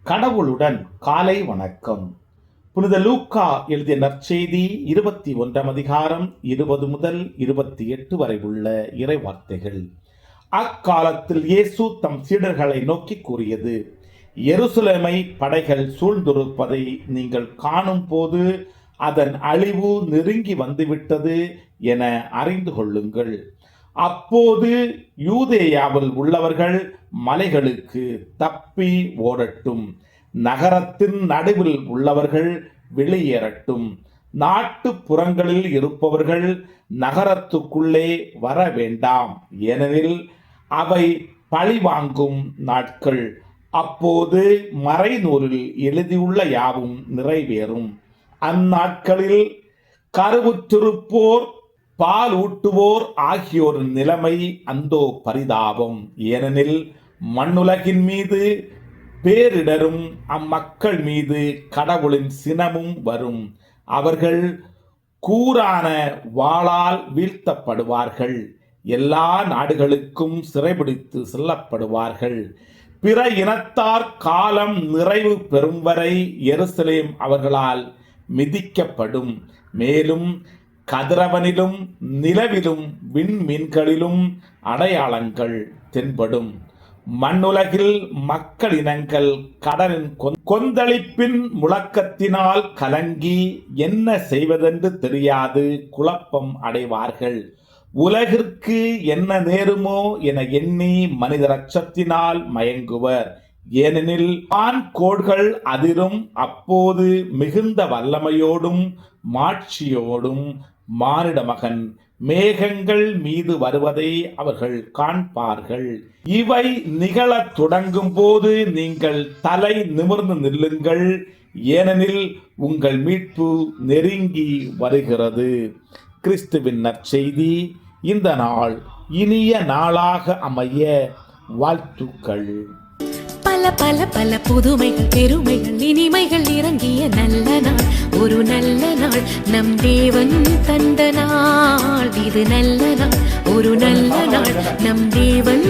கடவுளுடன் காலை வணக்கம். புனித லூக்கா எழுதிய நற்செய்தி 21 அதிகாரம் 20 முதல் 28 வரை உள்ள இறைவார்த்தைகள். அக்காலத்தில் இயேசு தம் சீடர்களை நோக்கி கூறியது, எருசலேமை படைகள் சூழ்ந்திருப்பதை நீங்கள் காணும் போது அதன் அழிவு நெருங்கி வந்துவிட்டது என அறிந்து கொள்ளுங்கள். அப்போது யூதேயாவில் உள்ளவர்கள் மலைகளுக்கு தப்பி ஓடட்டும், நகரத்தின் நடுவில் உள்ளவர்கள் வெளியேறட்டும், நாட்டுப்புறங்களில் இருப்பவர்கள் நகரத்துக்குள்ளே வர வேண்டாம், ஏனெனில் அவை பழிவாங்கும் நாட்கள். அப்போது மறைநூலில் எழுதியுள்ள யாவும் நிறைவேறும். அந்நாட்களில் கருவுற்றிருப்போர், பால் ஊட்டுவோர் ஆகியோரின் நிலைமை அந்தோ பரிதாபம். ஏனெனில் மண்ணுலகின் மீது பேரிடரும் அம்மக்கள் மீது கடவுளின் சினமும் வரும். அவர்கள் கூரான வாளால் வீழ்த்தப்படுவார்கள், எல்லா நாடுகளுக்கும் சிறைபிடித்து செல்லப்படுவார்கள். பிற இனத்தார் காலம் நிறைவு பெறும் வரை எருசலேம் அவர்களால் மிதிக்கப்படும். மேலும் கதிரவனிலும் நிலவிலும் விண்மீன்களிலும் அடையாளங்கள் தென்படும். மண்ணுலகில் மக்களினங்கள் கடலின் கொந்தளிப்பின் முழக்கத்தினால் கலங்கி என்ன செய்வதென்று தெரியாது குழப்பம் அடைவார்கள். உலகிற்கு என்ன நேருமோ என எண்ணி மனிதர் அச்சத்தினால் மயங்குவர். ஏனெனில் வான்கோள்கள் அதிரும். அப்போது மிகுந்த வல்லமையோடும் மாட்சியோடும் மானிட மகன் மேகங்கள் மீது வருவதை அவர்கள் காண்பார்கள். இவை நிகழத் தொடங்கும் போது நீங்கள் தலை நிமிர்ந்து நில்லுங்கள், ஏனெனில் உங்கள் மீட்பு நெருங்கி வருகிறது. கிறிஸ்துவின் நற்செய்தி. இந்த நாள் இனிய நாளாக அமைய வாழ்த்துக்கள். பல பல பல புதுமைகள், பெருமைகள், இனிமைகள் இறங்கிய நல்ல நாள், ஒரு நல்ல நாள், நம் தேவன் தந்த நாள். இது நல்ல நாள், ஒரு நல்ல நாள், நம் தேவன்